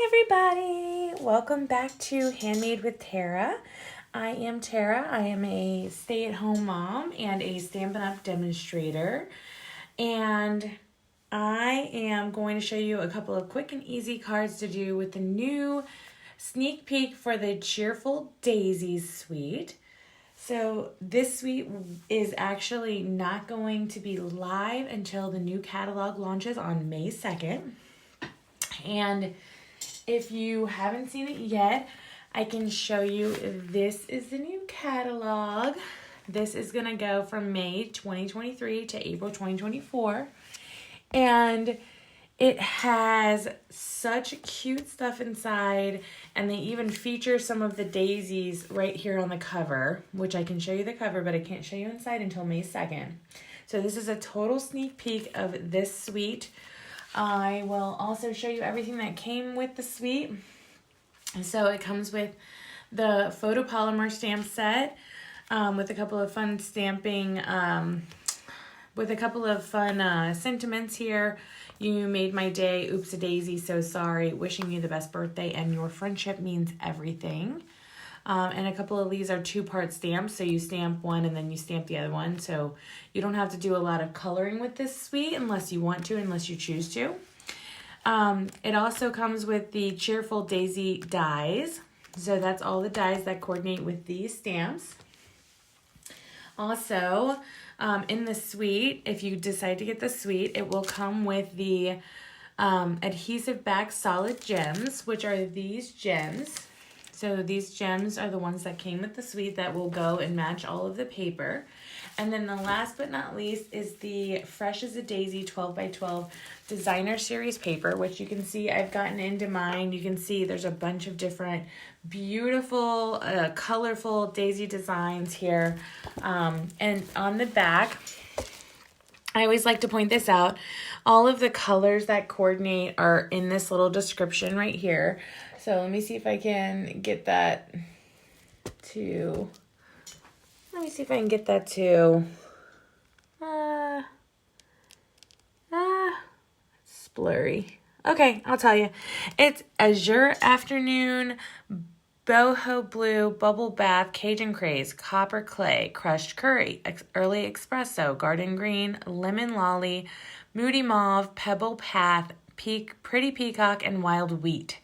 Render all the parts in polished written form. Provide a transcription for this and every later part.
everybody! Welcome back to Handmade with Tara. I am Tara. I am a stay-at-home mom and a Stampin' Up demonstrator. And I am going to show you a couple of quick and easy cards to do with the new sneak peek for the Cheerful Daisies suite. So this suite is actually not going to be live until the new catalog launches on May 2nd. And if you haven't seen it yet, I can show you. This is the new catalog. This is going to go from May 2023 to April 2024. And it has such cute stuff inside, and they even feature some of the daisies right here on the cover, which I can show you the cover, but I can't show you inside until May 2nd. So this is a total sneak peek of this suite. I will also show you everything that came with the suite. So it comes with the photopolymer stamp set with a couple of fun stamping, with a couple of fun sentiments here. You made my day, oops a daisy, so sorry, wishing you the best birthday, and your friendship means everything. And a couple of these are two-part stamps, so you stamp one and then you stamp the other one. So you don't have to do a lot of coloring with this suite unless you want to, unless you choose to. It also comes with the Cheerful Daisy dies. So that's all the dies that coordinate with these stamps. Also, in the suite, if you decide to get the suite, it will come with the adhesive back solid gems, which are these gems. So these gems are the ones that came with the suite that will go and match all of the paper. And then the last but not least is the Fresh as a Daisy 12x12 designer series paper, which you can see I've gotten into mine. You can see there's a bunch of different beautiful, colorful daisy designs here. And on the back, I always like to point this out. All of the colors that coordinate are in this little description right here. So let me see if I can get that to, it's blurry. Okay, I'll tell you. It's Azure Afternoon, Boho Blue, Bubble Bath, Cajun Craze, Copper Clay, Crushed Curry, Early Espresso, Garden Green, Lemon Lolly, Moody Mauve, Pebble Path, Pretty Peacock, and Wild Wheat.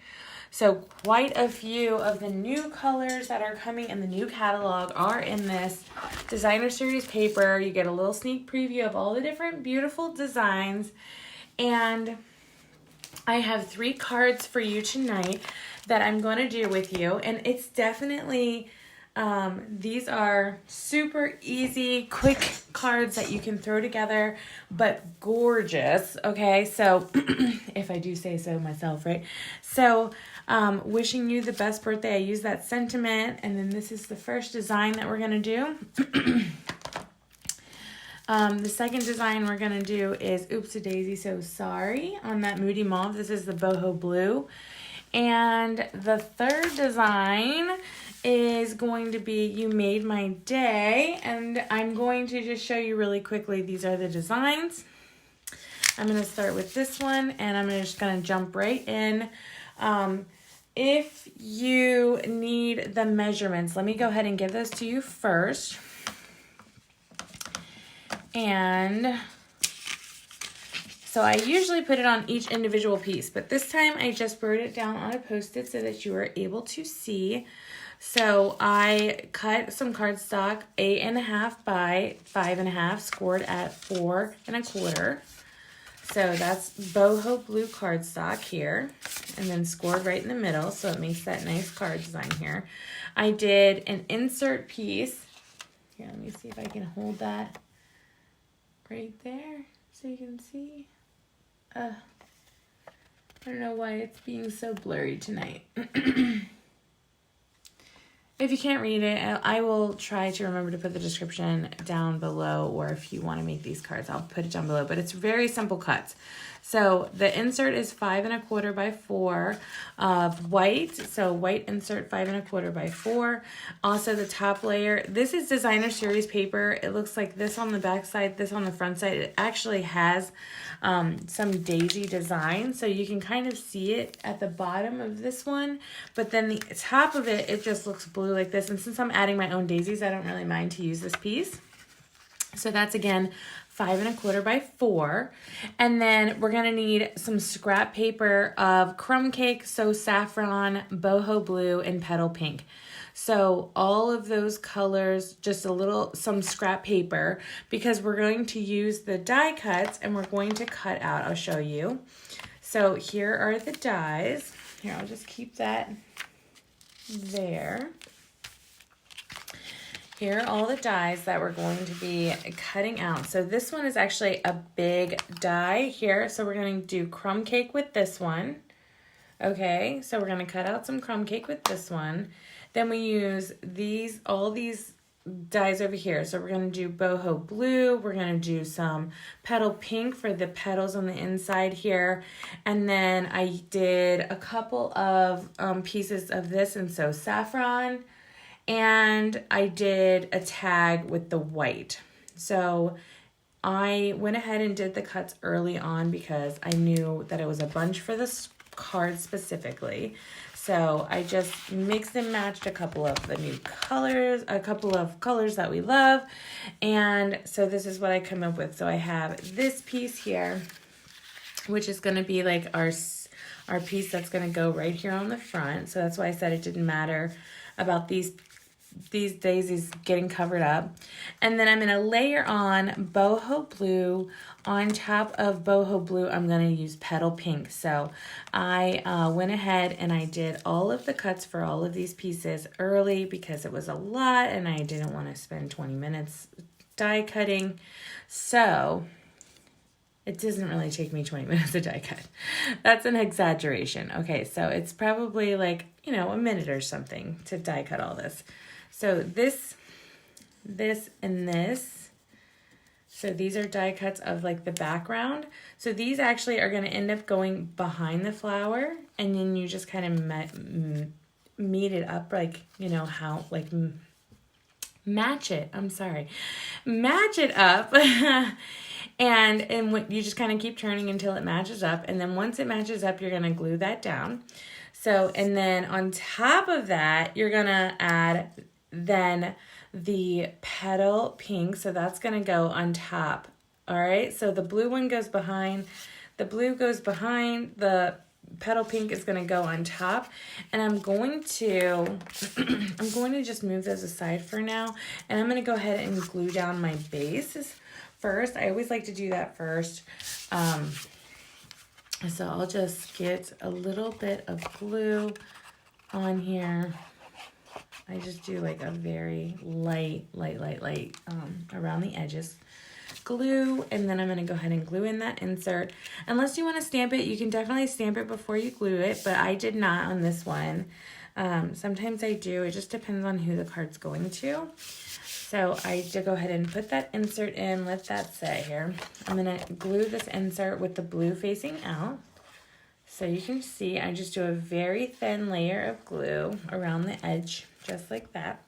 So quite a few of the new colors that are coming in the new catalog are in this designer series paper. You get a little sneak preview of all the different beautiful designs. And I have 3 cards for you tonight that I'm going to do with you. And it's definitely, these are super easy, quick cards that you can throw together, but gorgeous. Okay, so if I do say so myself, right? So wishing you the best birthday. I use that sentiment. And then this is the first design that we're going to do. The second design we're going to do is Oops a Daisy, So Sorry on that Moody Mauve. This is the Boho Blue. And the third design is going to be You Made My Day. And I'm going to just show you really quickly. These are the designs. I'm going to start with this one, and I'm just going to jump right in. If you need the measurements, let me go ahead and give those to you first. And so I usually put it on each individual piece, but this time I just wrote it down on a Post-it so that you are able to see. So I cut some cardstock 8.5 by 5.5, scored at 4 1/4. So that's Boho Blue cardstock here, and then scored right in the middle, so it makes that nice card design here. I did an insert piece. Here, let me see if I can hold that right there so you can see. I don't know why it's being so blurry tonight. If you can't read it, I will try to remember to put the description down below, or if you want to make these cards, I'll put it down below. But it's very simple cuts. So the insert is 5 1/4 by 4 of white. So white insert 5 1/4 by 4. Also the top layer, this is designer series paper. It looks like this on the back side, this on the front side. It actually has some daisy design, so you can kind of see it at the bottom of this one, but then the top of it, it just looks blue like this. And since I'm adding my own daisies, I don't really mind to use this piece. So that's again 5 1/4 by 4. And then we're gonna need some scrap paper of crumb cake, so saffron, boho blue, and petal pink. So all of those colors, just some scrap paper, because we're going to use the die cuts and we're going to cut out, I'll show you. So here are the dies. Here, I'll just keep that there. Here are all the dies that we're going to be cutting out. So this one is actually a big die here. So we're going to do crumb cake with this one. Okay, so we're going to cut out some crumb cake with this one. Then we use all these dies over here. So we're going to do boho blue. We're going to do some petal pink for the petals on the inside here. And then I did a couple of pieces of this, and so saffron. And I did a tag with the white. So I went ahead and did the cuts early on because I knew that it was a bunch for this card specifically. So I just mixed and matched a couple of the new colors, a couple of colors that we love. And so this is what I come up with. So I have this piece here, which is going to be like our piece that's going to go right here on the front. So that's why I said it didn't matter about these daisies getting covered up. And then I'm going to layer on boho blue. On top of boho blue, I'm going to use petal pink. So I went ahead and I did all of the cuts for all of these pieces early because it was a lot and I didn't want to spend 20 minutes die cutting. So it doesn't really take me 20 minutes to die cut. That's an exaggeration. Okay, so it's probably like, a minute or something to die cut all this. So this, and this. So these are die cuts of like the background. So these actually are going to end up going behind the flower, and then you just kind of meet it up like, how, like match it. I'm sorry. Match it up. And what you just kind of keep turning until it matches up. And then once it matches up, you're going to glue that down. So, and then on top of that, you're going to add then the petal pink. So that's going to go on top. All right. So the blue one goes behind, the blue goes behind, the petal pink is going to go on top. And I'm going to just move those aside for now. And I'm going to go ahead and glue down my base first. I always like to do that first. So I'll just get a little bit of glue on here. I just do like a very light around the edges. Glue, and then I'm going to go ahead and glue in that insert. Unless you want to stamp it, you can definitely stamp it before you glue it, but I did not on this one. Sometimes I do. It just depends on who the card's going to. So I did go ahead and put that insert in, let that sit here. I'm going to glue this insert with the blue facing out. So you can see I just do a very thin layer of glue around the edge, just like that.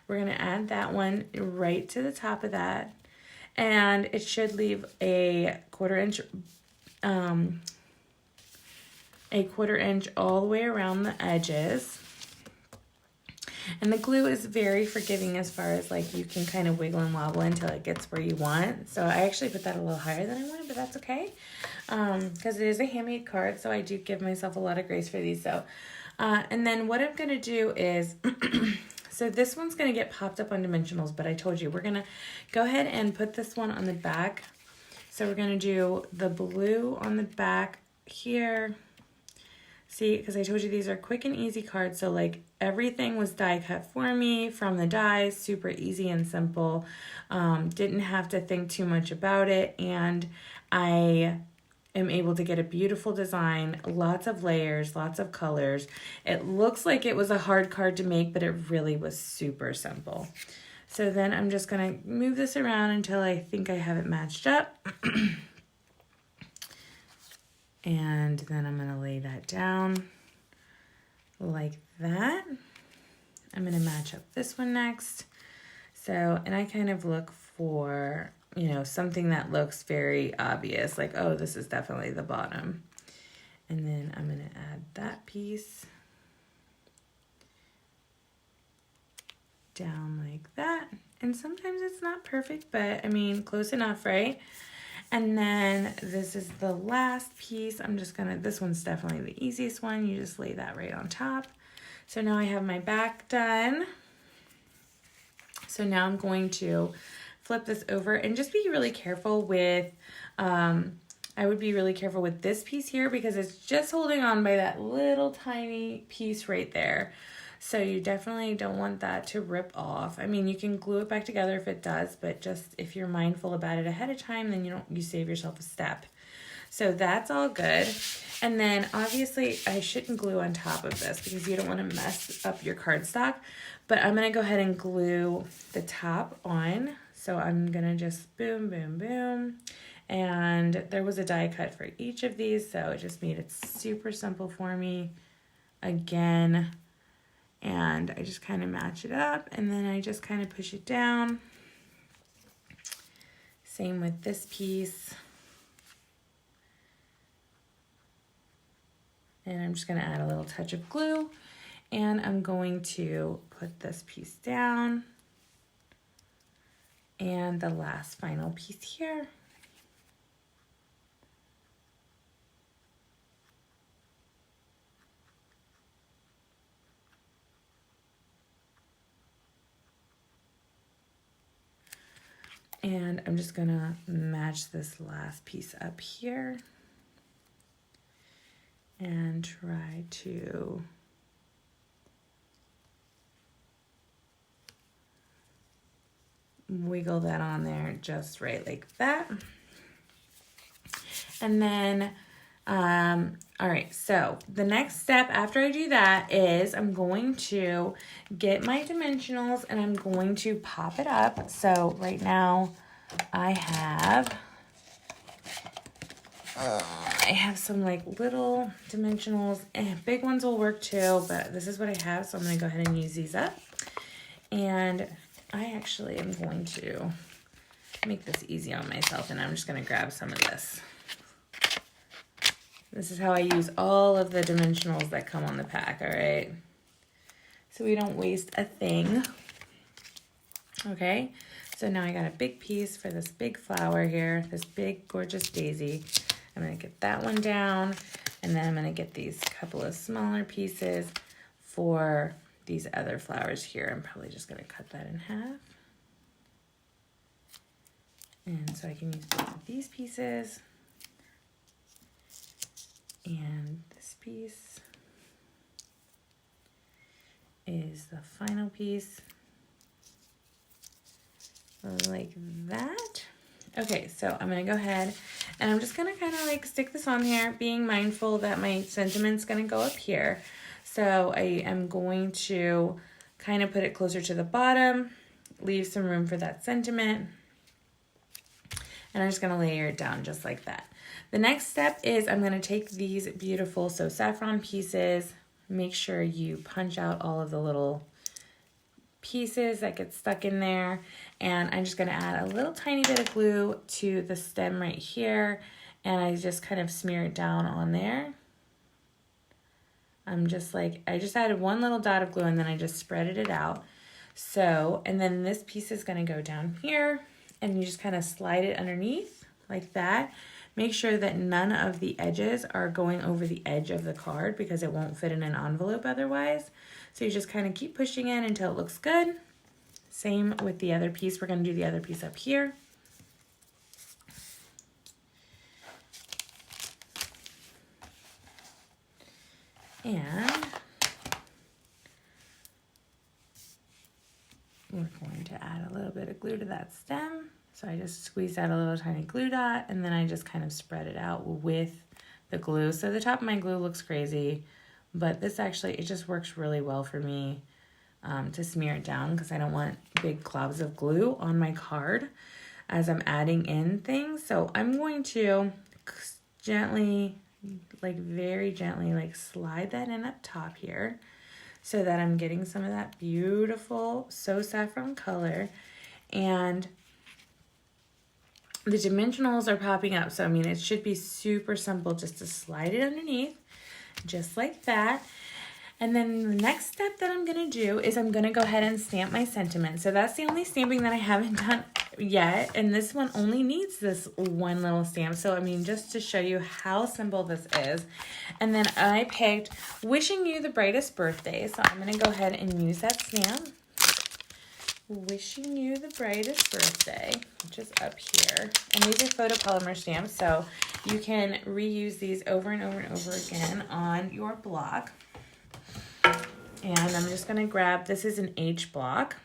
We're going to add that one right to the top of that. And it should leave a quarter inch all the way around the edges. And the glue is very forgiving as far as like you can kind of wiggle and wobble until it gets where you want. So I actually put that a little higher than I wanted, but that's okay. Because it is a handmade card, so I do give myself a lot of grace for these. So, and then what I'm going to do is, so this one's going to get popped up on dimensionals, but I told you we're going to go ahead and put this one on the back. So we're going to do the blue on the back here. See, because I told you these are quick and easy cards, so like everything was die cut for me from the dies, super easy and simple. Didn't have to think too much about it, and I am able to get a beautiful design, lots of layers, lots of colors. It looks like it was a hard card to make, but it really was super simple. So then I'm just going to move this around until I think I have it matched up. And then I'm gonna lay that down like that. I'm gonna match up this one next. So, and I kind of look for, you know, something that looks very obvious, like, oh, this is definitely the bottom. And then I'm gonna add that piece down like that. And sometimes it's not perfect, but I mean, close enough, right? And then this is the last piece. I'm just gonna, this one's definitely the easiest one. You just lay that right on top. So now I have my back done. So now I'm going to flip this over and just be really careful with, I would be really careful with this piece here because it's just holding on by that little tiny piece right there. So you definitely don't want that to rip off. I mean, you can glue it back together if it does, but just if you're mindful about it ahead of time, then you save yourself a step. So that's all good. And then obviously I shouldn't glue on top of this because you don't want to mess up your cardstock, but I'm going to go ahead and glue the top on. So I'm going to just boom, boom, boom. And there was a die cut for each of these, so it just made it super simple for me again. And I just kind of match it up and then I just kind of push it down. Same with this piece. And I'm just going to add a little touch of glue and I'm going to put this piece down and the last final piece here. And I'm just gonna match this last piece up here and try to wiggle that on there just right like that. And then, all right, so the next step after I do that is I'm going to get my dimensionals and I'm going to pop it up. So right now I have some like little dimensionals and big ones will work too, but this is what I have. So I'm going to go ahead and use these up. And I actually am going to make this easy on myself and I'm just going to grab some of this. This is how I use all of the dimensionals that come on the pack, all right? So we don't waste a thing. Okay, so now I got a big piece for this big flower here, this big gorgeous daisy. I'm gonna get that one down and then I'm gonna get these couple of smaller pieces for these other flowers here. I'm probably just gonna cut that in half. And so I can use both of these pieces. And this piece is the final piece, like that. Okay, so I'm gonna go ahead and I'm just gonna kind of like stick this on here, being mindful that my sentiment's gonna go up here. So I am going to kind of put it closer to the bottom, leave some room for that sentiment, and I'm just gonna layer it down just like that. The next step is I'm gonna take these beautiful saffron pieces, make sure you punch out all of the little pieces that get stuck in there, and I'm just gonna add a little tiny bit of glue to the stem right here, and I just kind of smear it down on there. I just added one little dot of glue and then I just spreaded it out. So, and then this piece is gonna go down here and you just kind of slide it underneath like that. Make sure that none of the edges are going over the edge of the card because it won't fit in an envelope otherwise. So you just kind of keep pushing in until it looks good. Same with the other piece. We're going to do the other piece up here. And we're going to add a little bit of glue to that stem. So I just squeezed out a little tiny glue dot and then I just kind of spread it out with the glue. So the top of my glue looks crazy, but this actually, it just works really well for me to smear it down because I don't want big globs of glue on my card as I'm adding in things. So I'm going to gently like very gently like slide that in up top here so that I'm getting some of that beautiful So Saffron color. And the dimensionals are popping up. So, I mean, it should be super simple just to slide it underneath, just like that. And then the next step that I'm going to do is I'm going to go ahead and stamp my sentiment. So that's the only stamping that I haven't done yet. And this one only needs this one little stamp. So, I mean, just to show you how simple this is. And then I picked Wishing You the Brightest Birthday. So I'm going to go ahead and use that stamp. Wishing You the Brightest Birthday, which is up here. And these are photopolymer stamps, so you can reuse these over and over and over again on your block. And I'm just going to grab, this is an H block.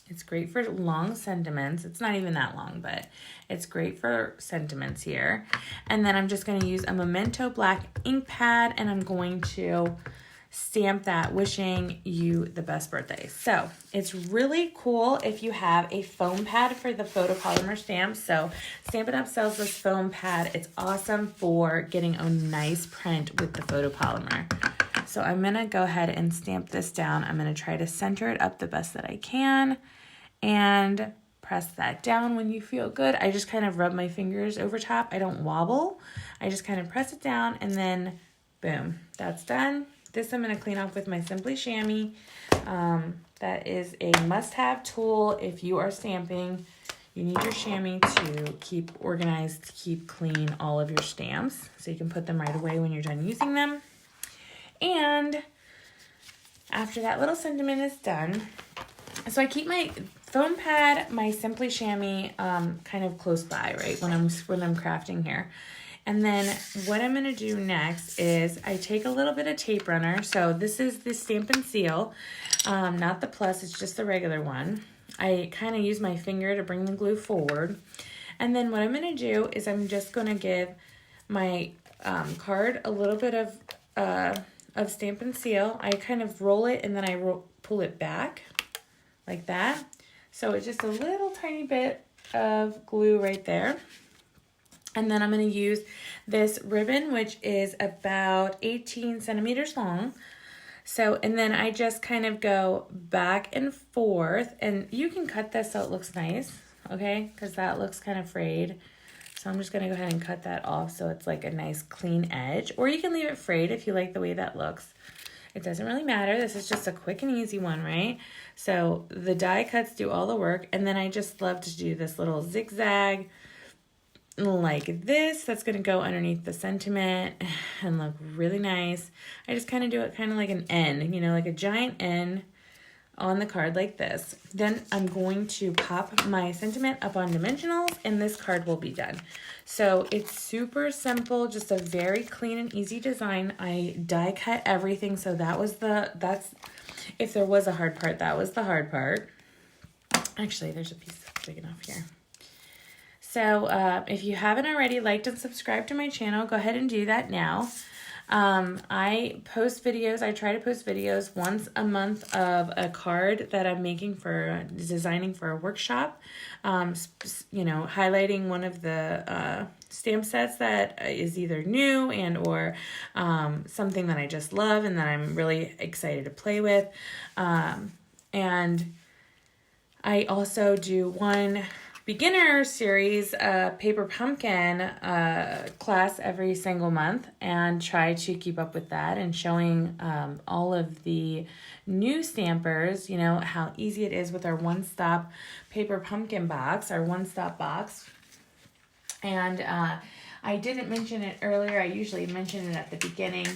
It's great for long sentiments. It's not even that long, but it's great for sentiments here. And then I'm just going to use a Memento black ink pad, and I'm going to stamp that Wishing You the Best Birthday. So it's really cool if you have a foam pad for the photopolymer stamps. So Stampin' Up sells this foam pad. It's awesome for getting a nice print with the photopolymer. So I'm going to go ahead and stamp this down. I'm going to try to center it up the best that I can and press that down when you feel good. I just kind of rub my fingers over top. I don't wobble. I just kind of press it down and then boom, that's done. This I'm going to clean off with my Simply Chamois. That is a must-have tool if you are stamping. You need your chamois to keep organized, keep clean all of your stamps, so you can put them right away when you're done using them. And after that little sentiment is done, so I keep my foam pad, my Simply Chamois kind of close by, right, when I'm crafting here. And then what I'm going to do next is I take a little bit of tape runner. So this is the Stampin' Seal, not the plus, it's just the regular one. I kind of use my finger to bring the glue forward. And then what I'm going to do is I'm just going to give my card a little bit of Stampin' Seal. I kind of roll it and then I pull it back like that. So it's just a little tiny bit of glue right there. And then I'm going to use this ribbon, which is about 18 centimeters long. So, and then I just kind of go back and forth, and you can cut this so it looks nice, okay? Because that looks kind of frayed. So I'm just going to go ahead and cut that off so it's like a nice clean edge. Or you can leave it frayed if you like the way that looks. It doesn't really matter. This is just a quick and easy one, right? So the die cuts do all the work, and then I just love to do this little zigzag like this. That's going to go underneath the sentiment and look really nice. I just kind of do it kind of like an N, you know, like a giant N on the card like this. Then I'm going to pop my sentiment up on dimensionals, and this card will be done. So it's super simple, just a very clean and easy design. I die cut everything, so that's if there was a hard part, that was the hard part. Actually, there's a piece that's big enough here. So if you haven't already liked and subscribed to my channel, go ahead and do that now. I post videos. I try to post videos once a month of a card that I'm making for designing for a workshop. You know, highlighting one of the stamp sets that is either new and or something that I just love and that I'm really excited to play with. And I also do one beginner series paper pumpkin class every single month, and try to keep up with that and showing all of the new stampers, you know, how easy it is with our one-stop paper pumpkin box, our one-stop box. And I didn't mention it earlier. I usually mention it at the beginning.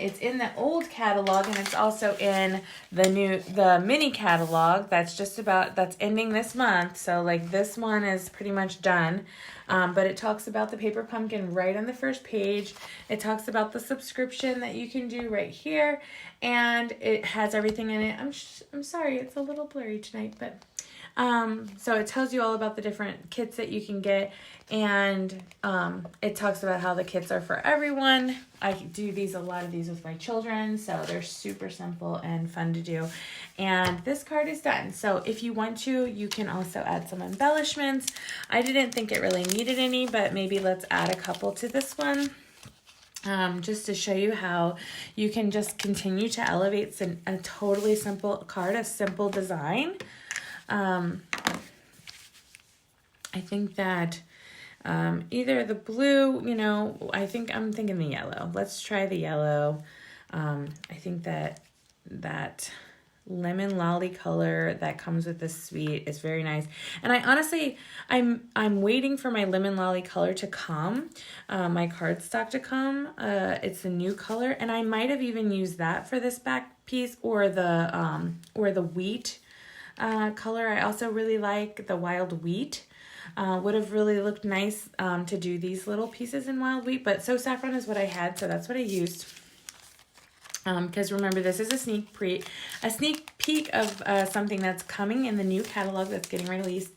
It's in the old catalog, and it's also in the mini catalog that's ending this month. So like this one is pretty much done. But it talks about the paper pumpkin right on the first page. It talks about the subscription that you can do right here, and it has everything in it. I'm sorry, it's a little blurry tonight, but So it tells you all about the different kits that you can get, and it talks about how the kits are for everyone. I do a lot of these with my children, so they're super simple and fun to do. And this card is done. So if you want to, you can also add some embellishments. I didn't think it really needed any, but maybe let's add a couple to this one. Just to show you how you can just continue to elevate a totally simple card, a simple design. I think that either the blue, I'm thinking the yellow. Let's try the yellow. I think that lemon lolly color that comes with this suite is very nice. And I honestly, I'm waiting for my lemon lolly color to come, my cardstock to come. It's a new color, and I might have even used that for this back piece, or the wheat color. I also really like the wild wheat. Would have really looked nice to do these little pieces in wild wheat, but So Saffron is what I had, so that's what I used. Because remember, this is a sneak peek of something that's coming in the new catalog that's getting released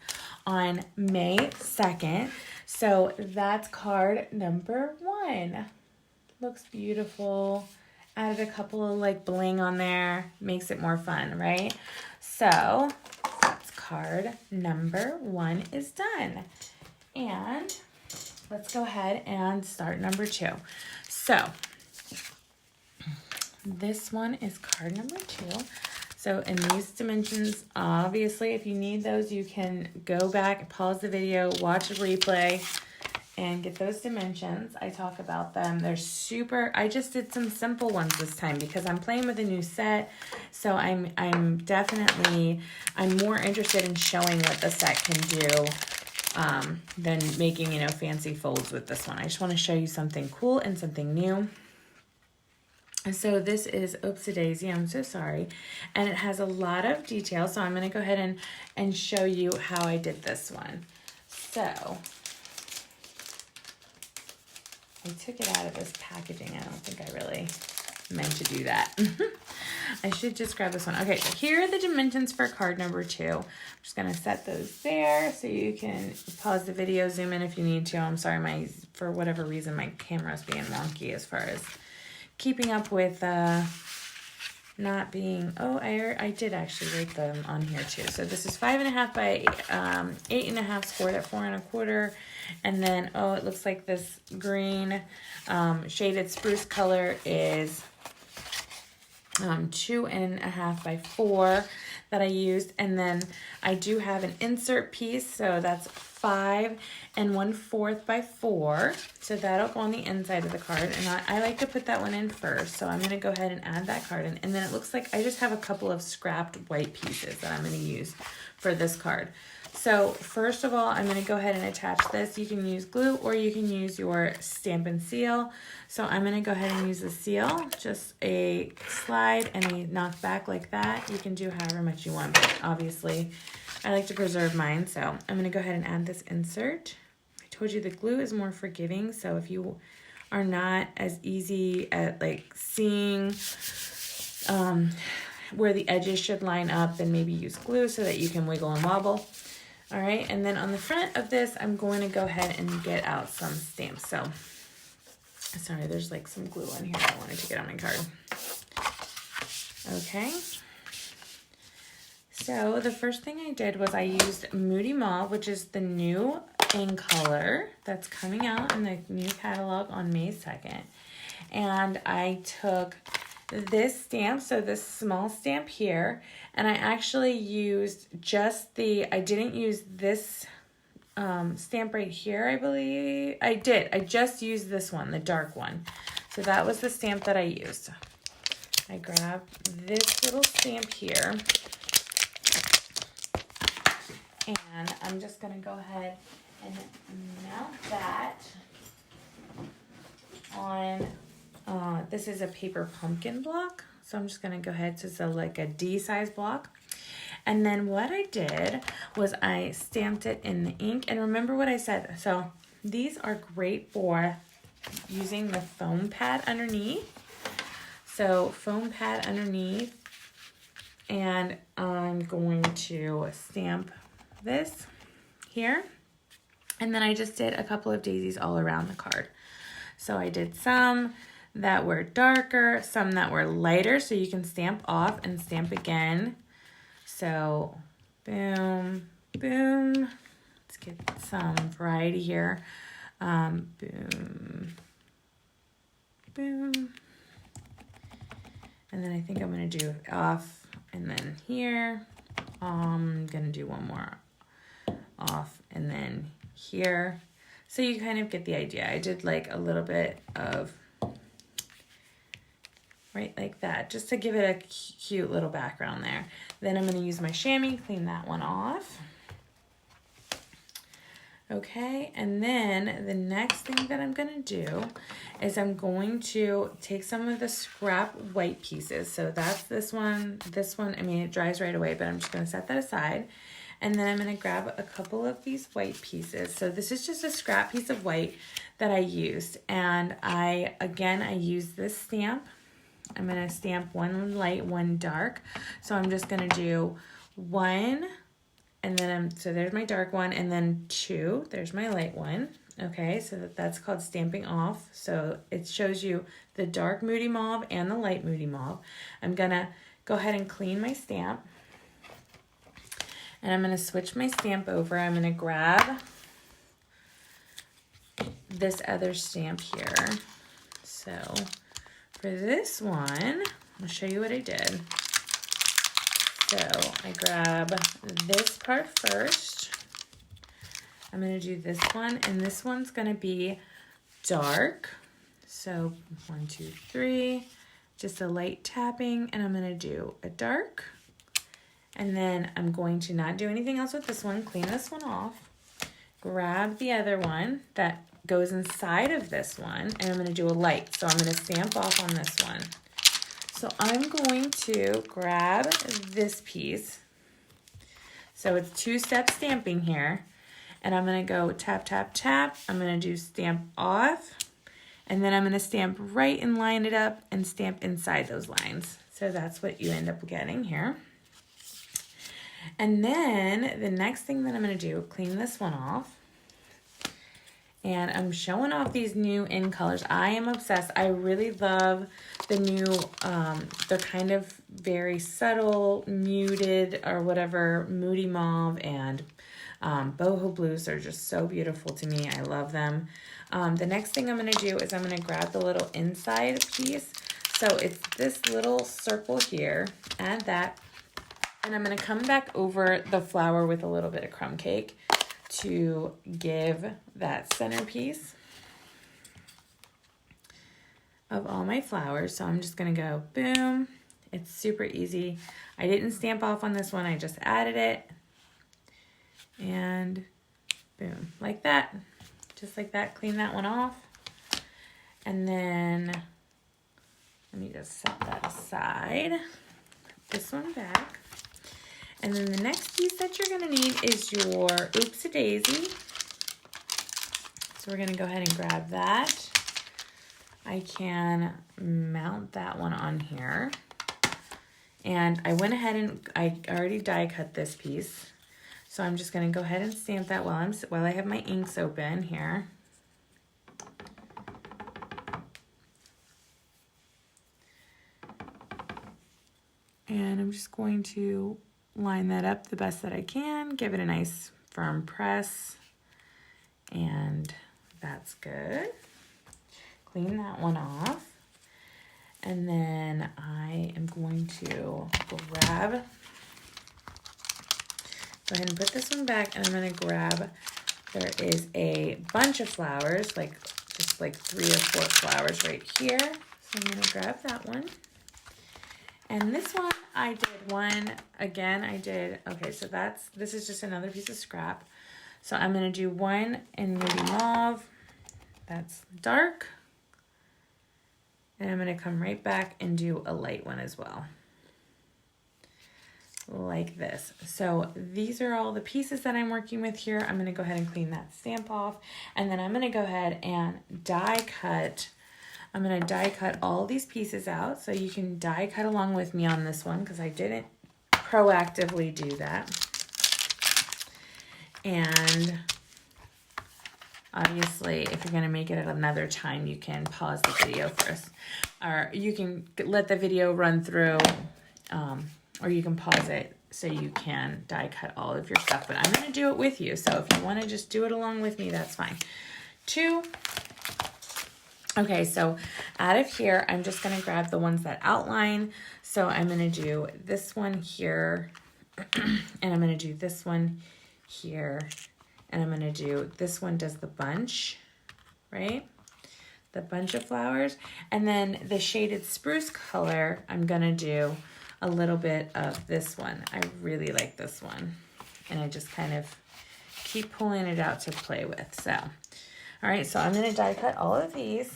on May 2nd. So that's card number 1. Looks beautiful. Added a couple of like bling on there. Makes it more fun, right? So that's card number 1 is done. And let's go ahead and start number 2. So this one is card number 2. So in these dimensions, obviously, if you need those, you can go back, pause the video, watch a replay, and get those dimensions. I talk about them. They're super. I just did some simple ones this time because I'm playing with a new set. So I'm more interested in showing what the set can do than making, fancy folds with this one. I just want to show you something cool and something new. So this is Oopsie Daisy, I'm so sorry. And it has a lot of detail, so I'm going to go ahead and show you how I did this one. So I took it out of this packaging. I don't think I really meant to do that. I should just grab this one. Okay, so here are the dimensions for card number 2. I'm just going to set those there so you can pause the video, zoom in if you need to. I'm sorry, for whatever reason, my camera's being wonky as far as keeping up with not being, I did actually write them on here too. So this is 5.5 by 8.5 squared at 4 1/4. And then, it looks like this green shaded spruce color is 2.5 by 4 that I used. And then I do have an insert piece, so that's 5 1/4 by 4. So that'll go on the inside of the card. And I like to put that one in first. So I'm going to go ahead and add that card in. And then it looks like I just have a couple of scrapped white pieces that I'm going to use for this card. So first of all, I'm going to go ahead and attach this. You can use glue or you can use your Stampin' Seal. So I'm going to go ahead and use the seal, just a slide and a knock back like that. You can do however much you want, but obviously I like to preserve mine. So I'm going to go ahead and add this insert. I told you the glue is more forgiving. So if you are not as easy at like seeing where the edges should line up, then maybe use glue so that you can wiggle and wobble. All right, and then on the front of this, I'm going to go ahead and get out some stamps. So, sorry, there's like some glue on here I wanted to get on my card. Okay. So, the first thing I did was I used Moody Mauve, which is the new in color that's coming out in the new catalog on May 2nd. And I took this stamp, so this small stamp here, and I actually used I didn't use this stamp right here, I believe. I did. I just used this one, the dark one. So that was the stamp that I used. I grabbed this little stamp here, and I'm just going to go ahead and mount that on this is a paper pumpkin block. So I'm just going to go ahead to like a D size block. And then what I did was I stamped it in the ink. And remember what I said. So these are great for using the foam pad underneath. So foam pad underneath. And I'm going to stamp this here. And then I just did a couple of daisies all around the card. So I did some that were darker, some that were lighter, so you can stamp off and stamp again. So boom, boom. Let's get some variety here. Boom, boom. And then I think I'm going to do off and then here. I'm going to do one more off and then here. So you kind of get the idea. I did like a little bit of right like that, just to give it a cute little background there. Then I'm going to use my chamois, clean that one off. Okay, and then the next thing that I'm gonna do is I'm going to take some of the scrap white pieces. So that's this one, I mean, it dries right away, but I'm just gonna set that aside. And then I'm gonna grab a couple of these white pieces. So this is just a scrap piece of white that I used. And I used this stamp. I'm gonna stamp one light, one dark. So I'm just gonna do one, and then so there's my dark one, and then two, there's my light one. Okay, so that's called stamping off. So it shows you the dark moody mauve and the light moody mauve. I'm gonna go ahead and clean my stamp. And I'm gonna switch my stamp over. I'm gonna grab this other stamp here. So for this one, I'll show you what I did. So I grab this part first. I'm going to do this one, and this one's going to be dark. So 1, 2, 3, just a light tapping, and I'm going to do a dark. And then I'm going to not do anything else with this one, clean this one off, grab the other one that goes inside of this one, and I'm going to do a light. So I'm going to stamp off on this one. So I'm going to grab this piece. So it's two-step stamping here. And I'm going to go tap, tap, tap. I'm going to do stamp off. And then I'm going to stamp right and line it up and stamp inside those lines. So that's what you end up getting here. And then the next thing that I'm going to do, clean this one off. And I'm showing off these new in colors. I am obsessed. I really love the new, they're kind of very subtle, muted, or whatever, moody mauve and boho blues are just so beautiful to me. I love them. The next thing I'm going to do is I'm going to grab the little inside piece. So it's this little circle here, add that, and I'm going to come back over the flower with a little bit of crumb cake to give that centerpiece of all my flowers. So I'm just gonna go boom. It's super easy. I didn't stamp off on this one, I just added it. And boom, like that. Just like that, clean that one off. And then, let me just set that aside. Put this one back. And then the next piece that you're going to need is your Oops-a-Daisy. So we're going to go ahead and grab that. I can mount that one on here. And I went ahead and I already die cut this piece. So I'm just going to go ahead and stamp that while I have my inks open here. And I'm just going to line that up the best that I can, give it a nice firm press, and that's good. Clean that one off. And then I am going to go ahead and put this one back, and I'm going to grab, there is a bunch of flowers, like just like 3 or 4 flowers right here. So I'm going to grab that one. And this one, I did one, again, okay, so this is just another piece of scrap. So I'm going to do one in moody mauve, that's dark. And I'm going to come right back and do a light one as well. Like this. So these are all the pieces that I'm working with here. I'm going to go ahead and clean that stamp off. And then I'm going to go ahead and die cut. I'm going to die cut all these pieces out. So you can die cut along with me on this one because I didn't proactively do that. And obviously, if you're going to make it at another time, you can pause the video first. Or you can let the video run through, or you can pause it so you can die cut all of your stuff. But I'm going to do it with you. So if you want to just do it along with me, that's fine. Okay, so out of here, I'm just going to grab the ones that outline. So I'm going to do this one here, and I'm going to do this one here, and I'm going to do, this one does the bunch, right? The bunch of flowers. And then the shaded spruce color, I'm going to do a little bit of this one. I really like this one. And I just kind of keep pulling it out to play with. So, all right, so I'm going to die cut all of these.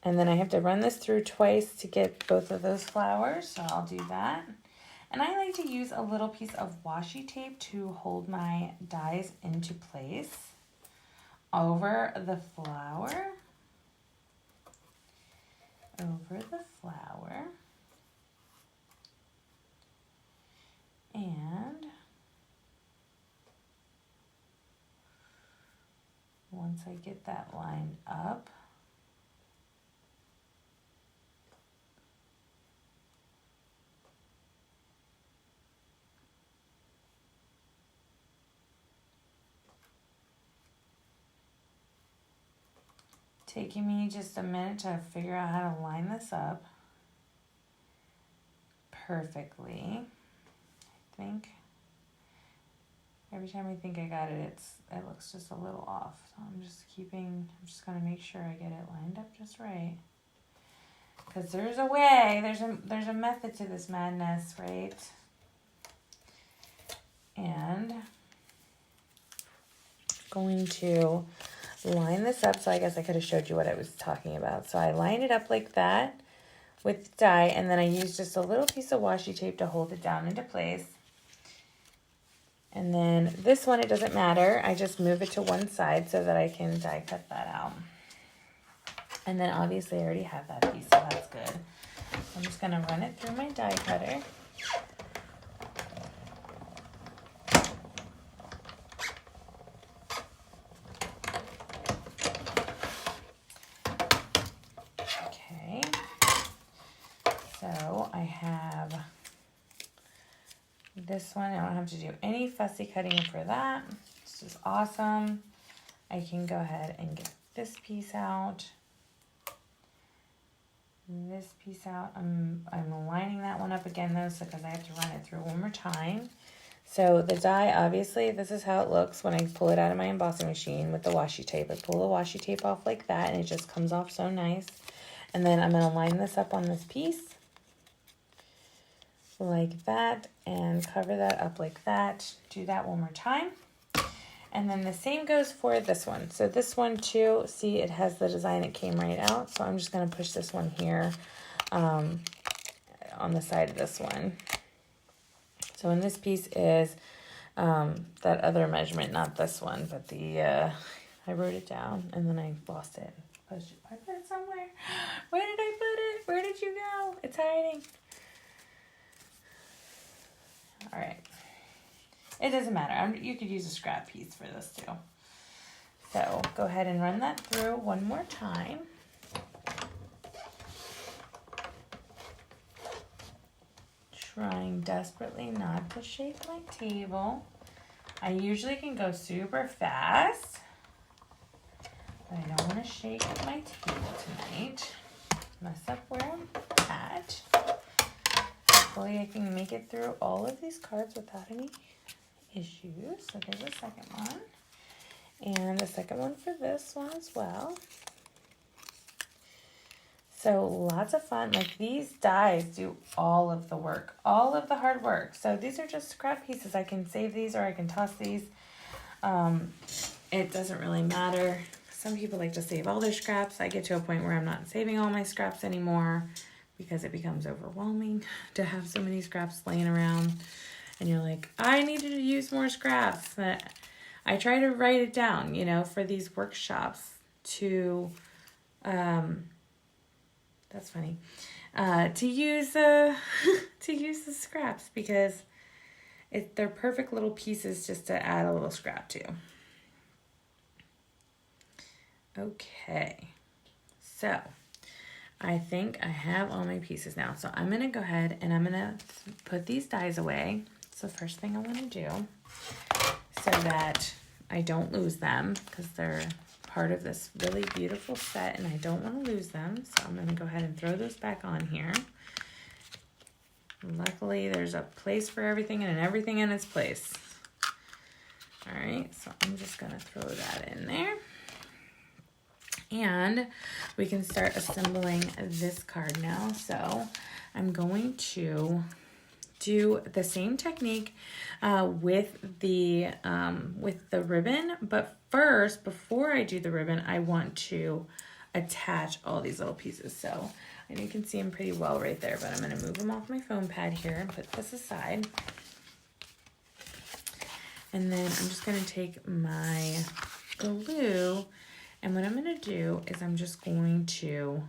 And then I have to run this through twice to get both of those flowers, so I'll do that. And I like to use a little piece of washi tape to hold my dies into place over the flower. And once I get that lined up, taking me just a minute to figure out how to line this up perfectly. I think every time I think I got it, it looks just a little off. So I'm just gonna make sure I get it lined up just right. Because there's a way, there's a method to this madness, right? And going to line this up. So I guess I could have showed you what I was talking about. So I line it up like that with dye, and then I use just a little piece of washi tape to hold it down into place. And then this one, it doesn't matter. I just move it to one side so that I can die cut that out. And then obviously I already have that piece, so that's good. I'm just gonna run it through my die cutter. Okay, so I have this one. I don't have to do any fussy cutting for that. This is awesome. I can go ahead and get this piece out. This piece out. I'm lining that one up again though, so because I have to run it through one more time. So the die, obviously, this is how it looks when I pull it out of my embossing machine with the washi tape. I pull the washi tape off like that, and it just comes off so nice. And then I'm going to line this up on this piece like that and cover that up like that. Do that one more time. And then the same goes for this one. So this one too, see, it has the design that came right out. So I'm just going to push this one here on the side of this one. So in this piece is that other measurement, not this one, but the, I wrote it down and then I lost it. I put it somewhere. Where did I put it? Where did you go? It's hiding. All right. It doesn't matter. You could use a scrap piece for this too. So go ahead and run that through one more time. Trying desperately not to shake my table. I usually can go super fast, but I don't want to shake my table tonight. Mess up where I'm at. Hopefully I can make it through all of these cards without any issues. So there's a second one. And the second one for this one as well. So lots of fun. Like these dies do all of the work, all of the hard work. So these are just scrap pieces. I can save these or I can toss these. It doesn't really matter. Some people like to save all their scraps. I get to a point where I'm not saving all my scraps anymore because it becomes overwhelming to have so many scraps laying around. and you're like, I needed to use more scraps. I try to write it down, you know, for these workshops to, that's funny, to use to use the scraps, because they're perfect little pieces just to add a little scrap to. Okay, so I think I have all my pieces now. So I'm gonna go ahead and I'm gonna put these dies away. It's the first thing I want to do, so that I don't lose them, because they're part of this really beautiful set and I don't want to lose them. So I'm going to go ahead and throw those back on here. Luckily, there's a place for everything and everything in its place. All right, so I'm just going to throw that in there. And we can start assembling this card now. So I'm going to do the same technique with the ribbon, but first, before I do the ribbon, I want to attach all these little pieces. So, and you can see them pretty well right there, but I'm going to move them off my foam pad here and put this aside. And then I'm just going to take my glue, and what I'm going to do is I'm just going to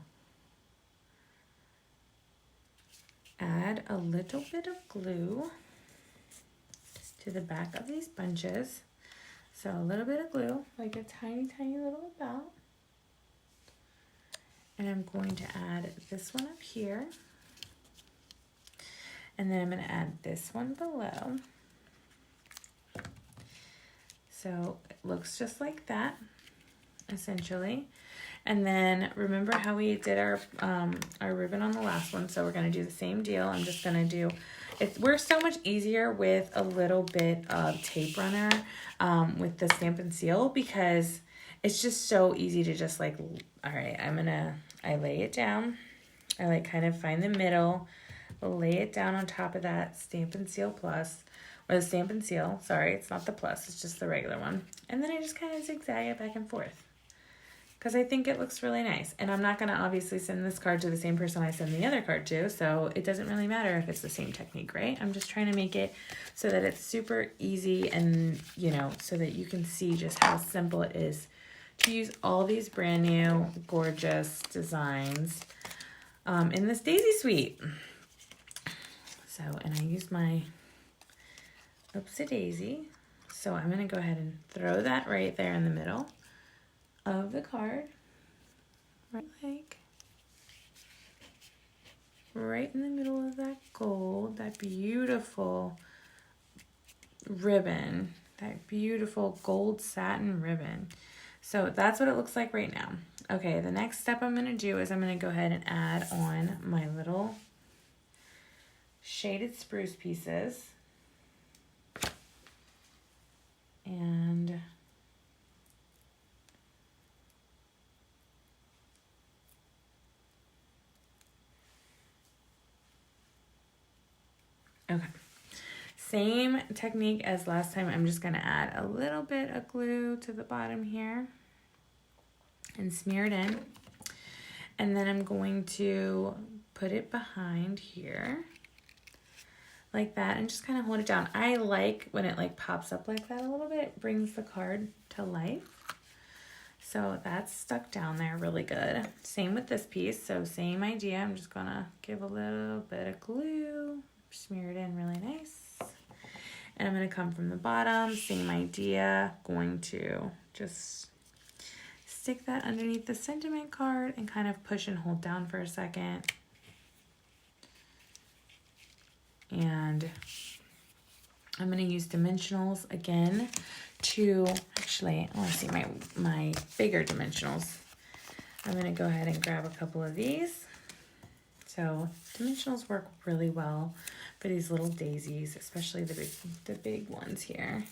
add a little bit of glue to the back of these bunches. So a little bit of glue, like a tiny, tiny little amount. And I'm going to add this one up here. And then I'm going to add this one below. So it looks just like that, essentially. And then remember how we did our ribbon on the last one, so we're going to do the same deal. I'm just going to do, it works so much easier with a little bit of tape runner with the stamp and seal, because it's just so easy to just like, all right, I lay it down. I like kind of find the middle, lay it down on top of that Stamp and Seal Plus, or the Stamp and Seal, sorry, it's not the plus, it's just the regular one. And then I just kind of zigzag it back and forth, because I think it looks really nice. And I'm not going to obviously send this card to the same person I send the other card to, so it doesn't really matter if it's the same technique, right? I'm just trying to make it so that it's super easy and, you know, so that you can see just how simple it is to use all these brand new, gorgeous designs in this daisy suite. So, and I use my Oopsie Daisy. So I'm going to go ahead and throw that right there in the middle of the card, right in the middle of that gold, that beautiful ribbon, that beautiful gold satin ribbon. So that's what it looks like right now. Okay, the next step I'm going to do is I'm going to go ahead and add on my little shaded spruce pieces. And okay, same technique as last time. I'm just going to add a little bit of glue to the bottom here and smear it in. And then I'm going to put it behind here like that and just kind of hold it down. I like when it like pops up like that a little bit. It brings the card to life. So that's stuck down there really good. Same with this piece. So same idea. I'm just going to give a little bit of glue, smear it in really nice. And I'm going to come from the bottom, same idea. Going to just stick that underneath the sentiment card and kind of push and hold down for a second. And I'm going to use dimensionals again to, actually, I want to see my bigger dimensionals. I'm going to go ahead and grab a couple of these. So dimensionals work really well for these little daisies, especially the big ones here.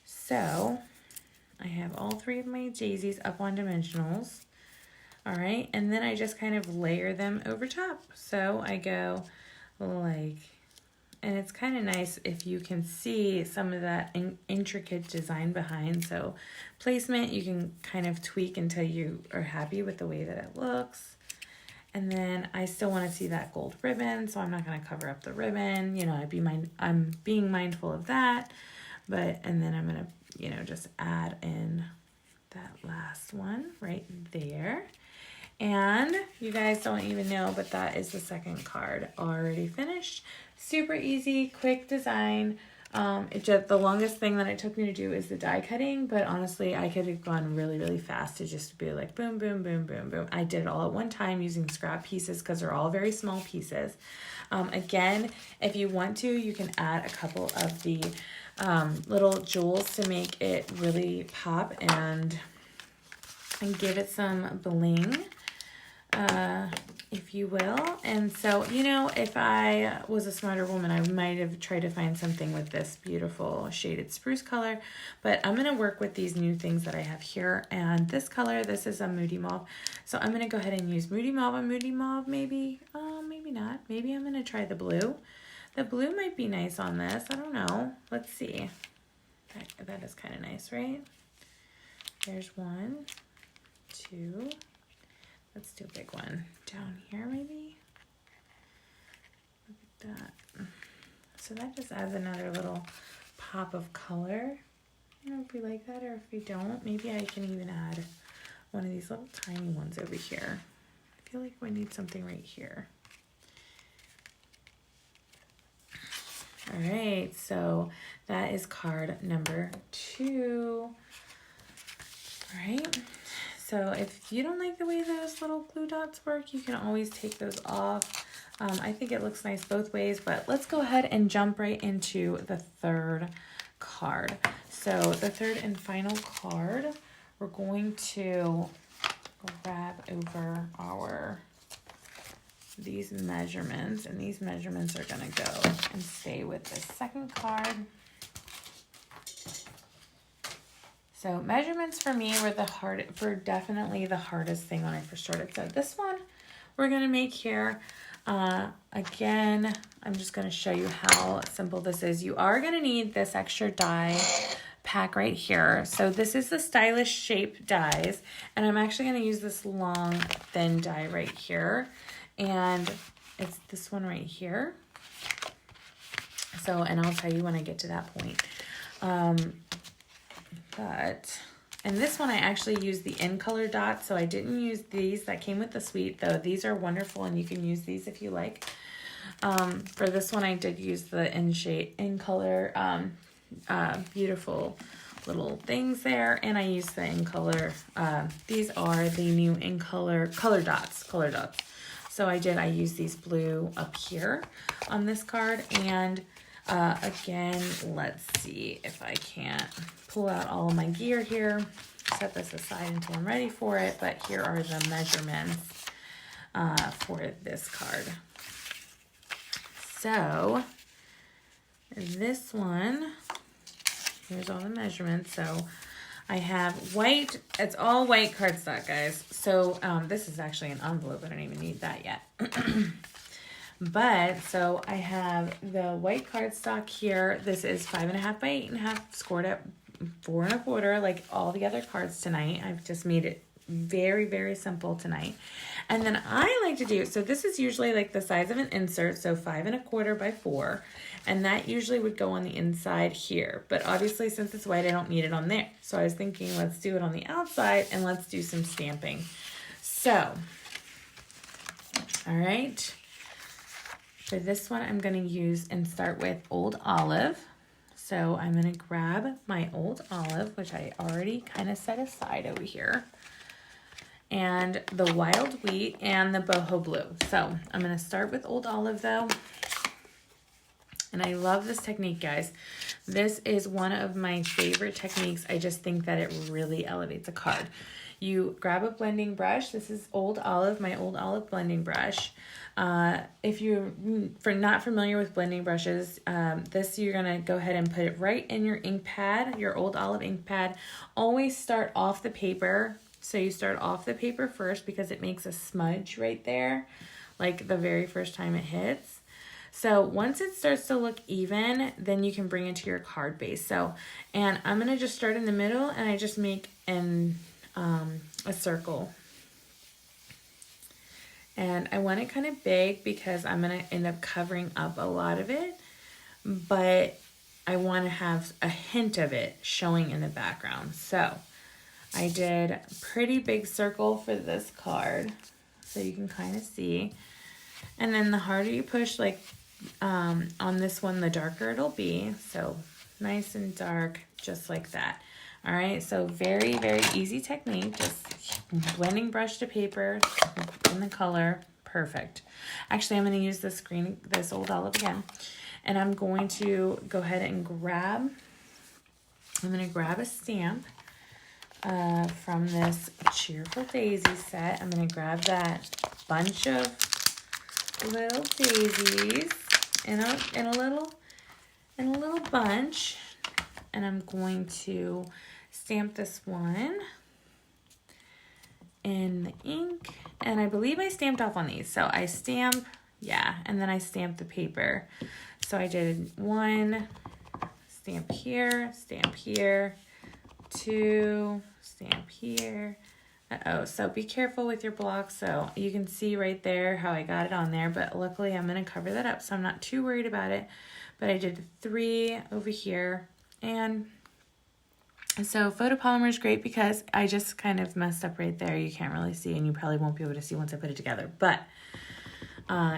So I have all three of my daisies up on dimensionals. All right, and then I just kind of layer them over top. So I go like, and it's kind of nice if you can see some of that intricate design behind. So placement, you can kind of tweak until you are happy with the way that it looks. And then I still want to see that gold ribbon, so I'm not going to cover up the ribbon. You know, I'm being mindful of that. But, and then I'm going to, you know, just add in that last one right there. And you guys don't even know, but that is the second card already finished. Super easy, quick design. It just, the longest thing that it took me to do is the die cutting, but honestly, I could have gone really, really fast to just be like boom, boom, boom, boom, boom. I did it all at one time using scrap pieces because they're all very small pieces. Again, if you want to, you can add a couple of the little jewels to make it really pop and give it some bling. If you will. And so, you know, if I was a smarter woman, I might have tried to find something with this beautiful shaded spruce color, but I'm going to work with these new things that I have here. And this color, this is a Moody Mauve. So I'm going to go ahead and use Moody Mauve and Moody Mauve, maybe, maybe not. Maybe I'm going to try the blue. The blue might be nice on this. I don't know. Let's see. That is kind of nice, right? There's 1, 2. Let's do a big one down here, maybe. Look at that. So that just adds another little pop of color. I don't know if we like that or if we don't. Maybe I can even add one of these little tiny ones over here. I feel like we need something right here. All right, so that is card number 2. All right. So if you don't like the way those little glue dots work, you can always take those off. I think it looks nice both ways, but let's go ahead and jump right into the third card. So the third and final card, we're going to grab over these measurements, and these measurements are gonna go and stay with the second card. So measurements for me were definitely the hardest thing when I first started. So this one we're gonna make here. Again, I'm just gonna show you how simple this is. You are gonna need this extra die pack right here. So this is the Stylish Shape dies, and I'm actually gonna use this long, thin die right here. And it's this one right here. So, and I'll tell you when I get to that point. And this one I actually used the in color dots, so I didn't use these that came with the suite, though these are wonderful and you can use these if you like. For this one I did use the in color beautiful little things there, and I used the in color, these are the new in color dots. So I used these blue up here on this card, and again, let's see if I can't pull out all of my gear here, set this aside until I'm ready for it, but here are the measurements for this card. So this one, here's all the measurements. So I have white, it's all white cardstock, guys. So this is actually an envelope, I don't even need that yet. But so I have the white cardstock here. This is 5.5 by 8.5, scored at 4 1/4, like all the other cards tonight. I've just made it very, very simple tonight. And then I like to do, so this is usually like the size of an insert, so 5 1/4 by 4. And that usually would go on the inside here. But obviously since it's white, I don't need it on there. So I was thinking, let's do it on the outside and let's do some stamping. So, all right. For this one, I'm going to use and start with Old Olive. So I'm going to grab my Old Olive, which I already kind of set aside over here, and the Wild Wheat and the Boho Blue. So I'm going to start with Old Olive though. And I love this technique, guys. This is one of my favorite techniques. I just think that it really elevates a card. You grab a blending brush. This is Old Olive, my Old Olive blending brush. If you're not familiar with blending brushes, this you're gonna go ahead and put it right in your ink pad, your Old Olive ink pad. Always start off the paper. So you start off the paper first because it makes a smudge right there, like the very first time it hits. So once it starts to look even, then you can bring it to your card base. So, and I'm gonna just start in the middle, and I just make a circle. And I want it kind of big because I'm going to end up covering up a lot of it, but I want to have a hint of it showing in the background. So I did a pretty big circle for this card so you can kind of see. And then the harder you push, like on this one, the darker it'll be. So nice and dark, just like that. All right, so very, very easy technique. Just blending brush to paper in the color. Perfect. Actually, I'm going to use this old olive again. And I'm going to go ahead and grab a stamp from this Cheerful Daisies set. I'm going to grab that bunch of little daisies in a little bunch, and I'm going to stamp this one in the ink. And I believe I stamped off on these. So I stamp, and then I stamp the paper. So I did one, stamp here, 2, stamp here. So be careful with your blocks. So you can see right there how I got it on there, but luckily I'm going to cover that up, so I'm not too worried about it. But I did 3 over here, and so photopolymer is great because I just kind of messed up right there. You can't really see, and you probably won't be able to see once I put it together. But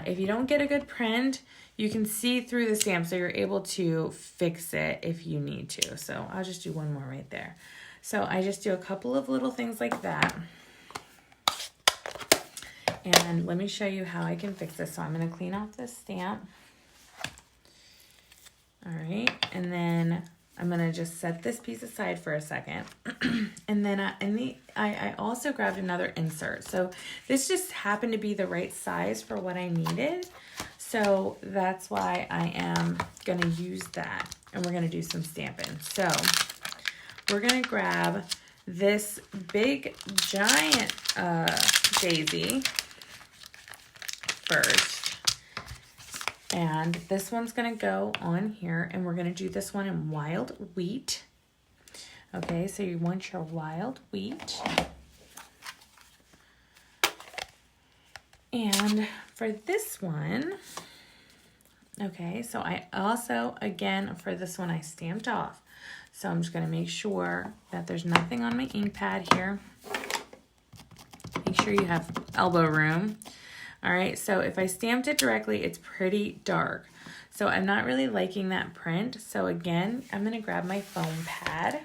if you don't get a good print, you can see through the stamp, so you're able to fix it if you need to. So I'll just do one more right there. So I just do a couple of little things like that. And let me show you how I can fix this. So I'm going to clean off this stamp. All right, and then I'm going to just set this piece aside for a second. And then I also grabbed another insert. So this just happened to be the right size for what I needed. So that's why I am going to use that. And we're going to do some stamping. So we're going to grab this big giant daisy first. And this one's going to go on here, and we're going to do this one in wild wheat. Okay, so you want your wild wheat. And for this one, okay, so I also, again, for this one, I stamped off. So I'm just going to make sure that there's nothing on my ink pad here. Make sure you have elbow room. All right, so if I stamped it directly, it's pretty dark. So I'm not really liking that print. So again, I'm going to grab my foam pad.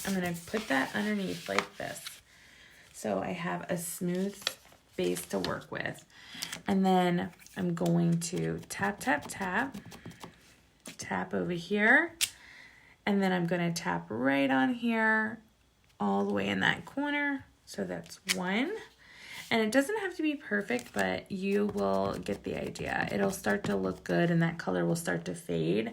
I'm going to put that underneath like this. So I have a smooth base to work with. And then I'm going to tap, tap, tap. Tap over here. And then I'm going to tap right on here all the way in that corner. So that's 1. And it doesn't have to be perfect, but you will get the idea. It'll start to look good, and that color will start to fade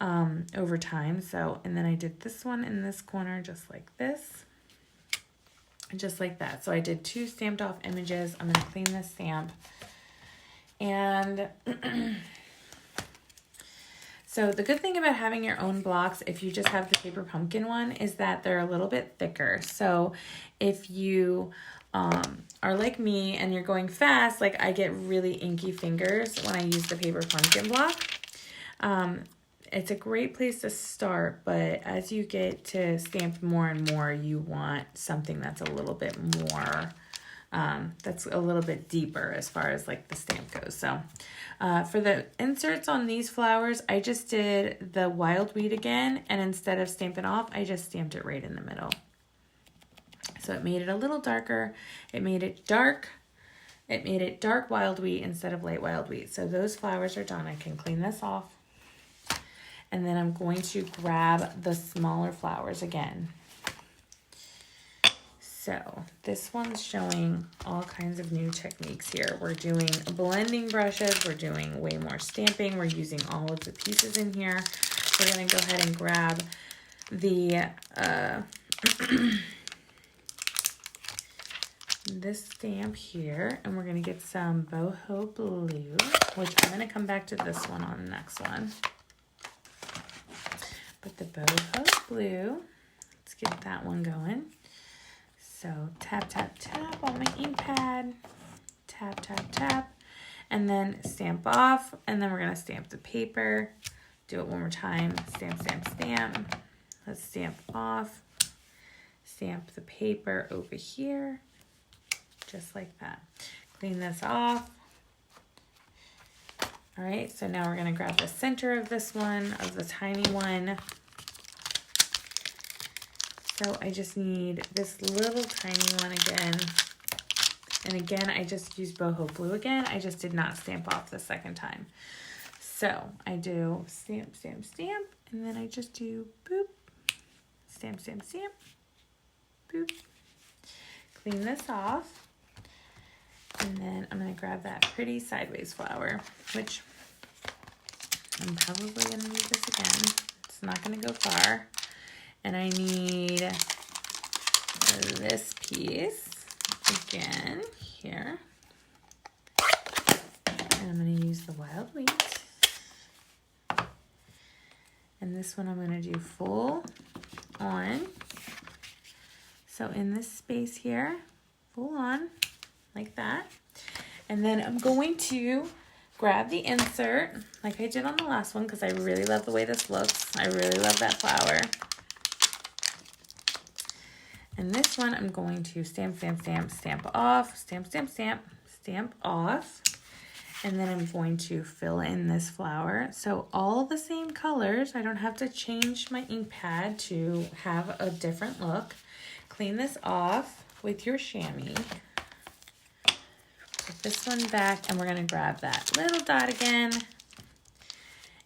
over time. So, and then I did this one in this corner just like this. Just like that. So I did 2 stamped off images. I'm going to clean this stamp. And so the good thing about having your own blocks, if you just have the paper pumpkin one, is that they're a little bit thicker. So if you are like me and you're going fast, like I get really inky fingers when I use the paper pumpkin block. It's a great place to start, but as you get to stamp more and more, you want something that's a little bit more, that's a little bit deeper as far as like the stamp goes. So for the inserts on these flowers, I just did the wild wheat again, and instead of stamping off, I just stamped it right in the middle. So it made it a little darker. It made it dark. It made it dark wild wheat instead of light wild wheat. So those flowers are done. I can clean this off. And then I'm going to grab the smaller flowers again. So this one's showing all kinds of new techniques here. We're doing blending brushes. We're doing way more stamping. We're using all of the pieces in here. We're going to go ahead and grab the this stamp here, and we're going to get some boho blue, which I'm going to come back to this one on the next one. But the boho blue, let's get that one going. So tap, tap, tap on my ink pad. tap, tap, tap, and then stamp off, and then we're gonna stamp the paper. Do it one more time, stamp, stamp, stamp. Let's stamp off, stamp the paper over here, just like that. Clean this off. All right, so now we're gonna grab the center of this one, of the tiny one. So I just need this little tiny one again. And again, I just used boho glue again. I just did not stamp off the second time. So I do stamp, stamp, stamp, and then I just do boop, stamp, stamp, stamp, boop. Clean this off. And then I'm gonna grab that pretty sideways flower, which I'm probably gonna need this again. It's not gonna go far. And I need this piece again here. And I'm gonna use the wild wheat. And this one I'm gonna do full on. So in this space here, full on, like that. And then I'm going to grab the insert like I did on the last one because I really love the way this looks. I really love that flower. And this one I'm going to stamp, stamp, stamp, stamp off, stamp, stamp, stamp, stamp off. And then I'm going to fill in this flower. So all the same colors. I don't have to change my ink pad to have a different look. Clean this off with your chamois. Put this one back and we're gonna grab that little dot again.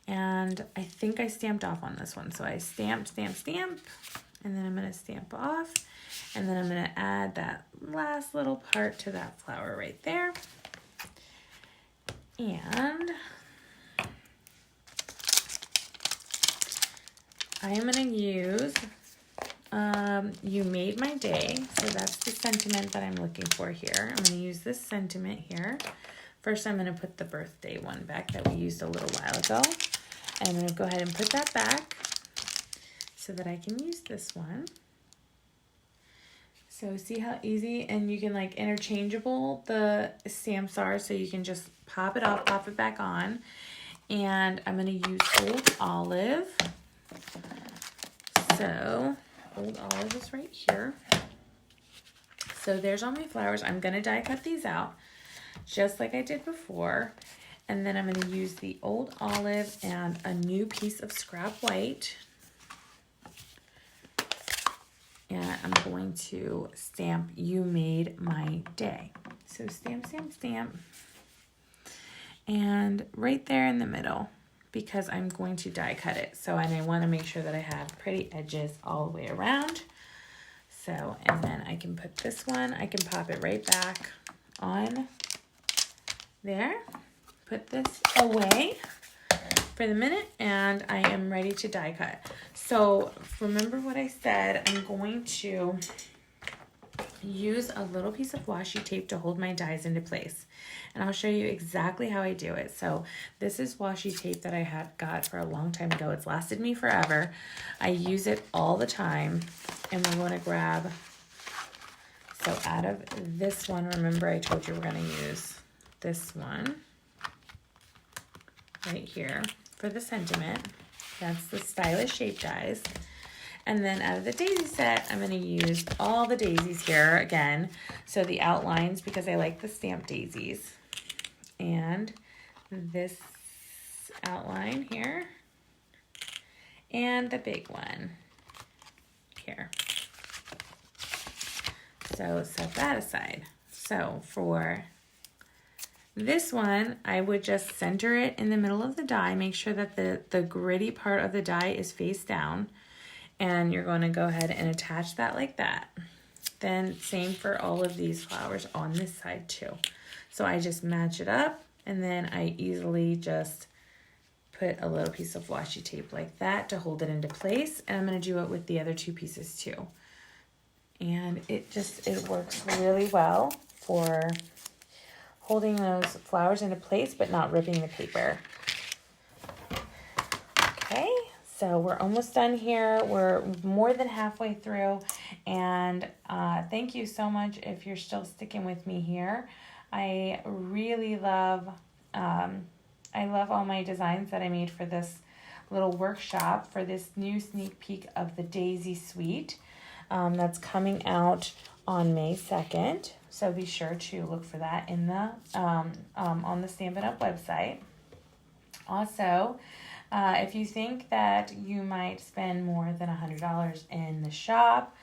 And I think I stamped off on this one. So I stamped, stamp, stamp, and then I'm gonna stamp off. And then I'm gonna add that last little part to that flower right there. And I am gonna use You Made My Day. So that's the sentiment that I'm looking for here. I'm gonna use this sentiment here. First, I'm gonna put the birthday one back that we used a little while ago. And I'm gonna go ahead and put that back so that I can use this one. So see how easy, and you can like interchangeable the stamps are, so you can just pop it off, pop it back on. And I'm gonna use Old Olive. So Old Olive is right here. So there's all my flowers. I'm gonna die cut these out just like I did before. And then I'm gonna use the Old Olive and a new piece of scrap white. And I'm going to stamp You Made My Day. So stamp, stamp, stamp. And right there in the middle, because I'm going to die cut it. So, and I want to make sure that I have pretty edges all the way around. So, and then I can put this one, I can pop it right back on there. Put this away for the minute, and I am ready to die cut. So remember what I said, I'm going to use a little piece of washi tape to hold my dies into place. And I'll show you exactly how I do it. So this is washi tape that I had got for a long time ago. It's lasted me forever. I use it all the time. And we're going to grab, so out of this one, remember I told you we're going to use this one right here for the sentiment. That's the Stylish Shape Dies. And then out of the daisy set, I'm going to use all the daisies here again. So the outlines, because I like the stamped daisies. And this outline here. And the big one here. So set that aside. So for this one, I would just center it in the middle of the die. Make sure that the gritty part of the die is face down. And you're going to go ahead and attach that like that. Then same for all of these flowers on this side too. So I just match it up, and then I easily just put a little piece of washi tape like that to hold it into place. And I'm going to do it with the other two pieces too. And it works really well for holding those flowers into place but not ripping the paper. Okay. So we're almost done here. We're more than halfway through, and thank you so much if you're still sticking with me here. I really love, I love all my designs that I made for this little workshop for this new sneak peek of the Daisy Suite that's coming out on May 2nd. So be sure to look for that in the on the Stampin' Up website. Also, if you think that you might spend more than $100 in the shop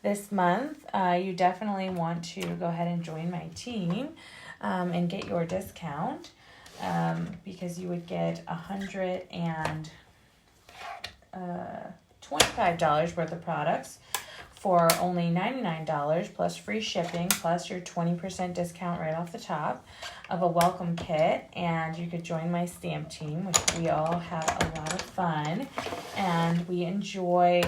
this month, you definitely want to go ahead and join my team and get your discount because you would get $125 worth of products for only $99 plus free shipping plus your 20% discount right off the top of a welcome kit. And you could join my stamp team, which we all have a lot of fun and we enjoy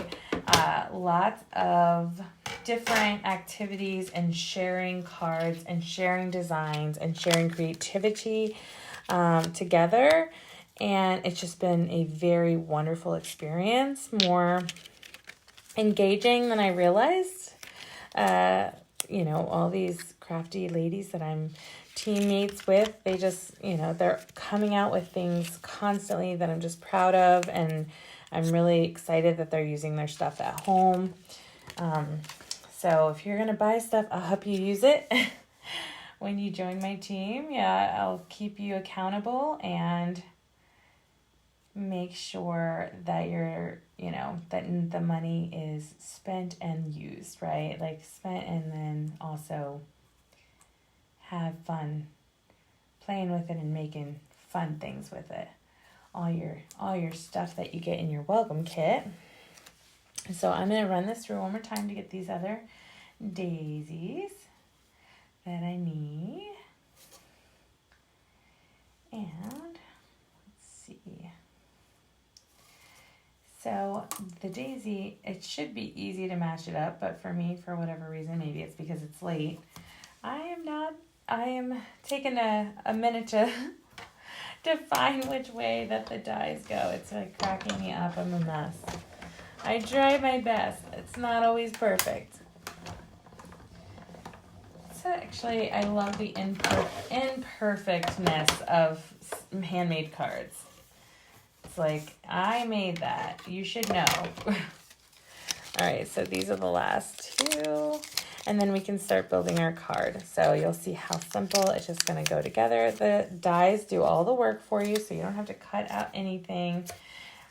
lots of different activities and sharing cards and sharing designs and sharing creativity together. And it's just been a very wonderful experience, more engaging than I realized. All these crafty ladies that I'm teammates with, they just, they're coming out with things constantly that I'm just proud of, and I'm really excited that they're using their stuff at home. So if you're going to buy stuff, I'll help you use it when you join my team. Yeah, I'll keep you accountable and make sure that you're, that the money is spent and used, right? Like spent and then also have fun playing with it and making fun things with it. All your stuff that you get in your welcome kit. So I'm going to run this through one more time to get these other daisies that I need. And let's see. So the daisy, it should be easy to match it up, but for me, for whatever reason, maybe it's because it's late, I am taking a minute to find which way that the dies go. It's like cracking me up. I'm a mess. I try my best. It's not always perfect. So actually, I love the imperfectness of handmade cards. It's like, I made that. You should know. All right, so these are the last two. And then we can start building our card. So you'll see how simple it's just going to go together. The dies do all the work for you, so you don't have to cut out anything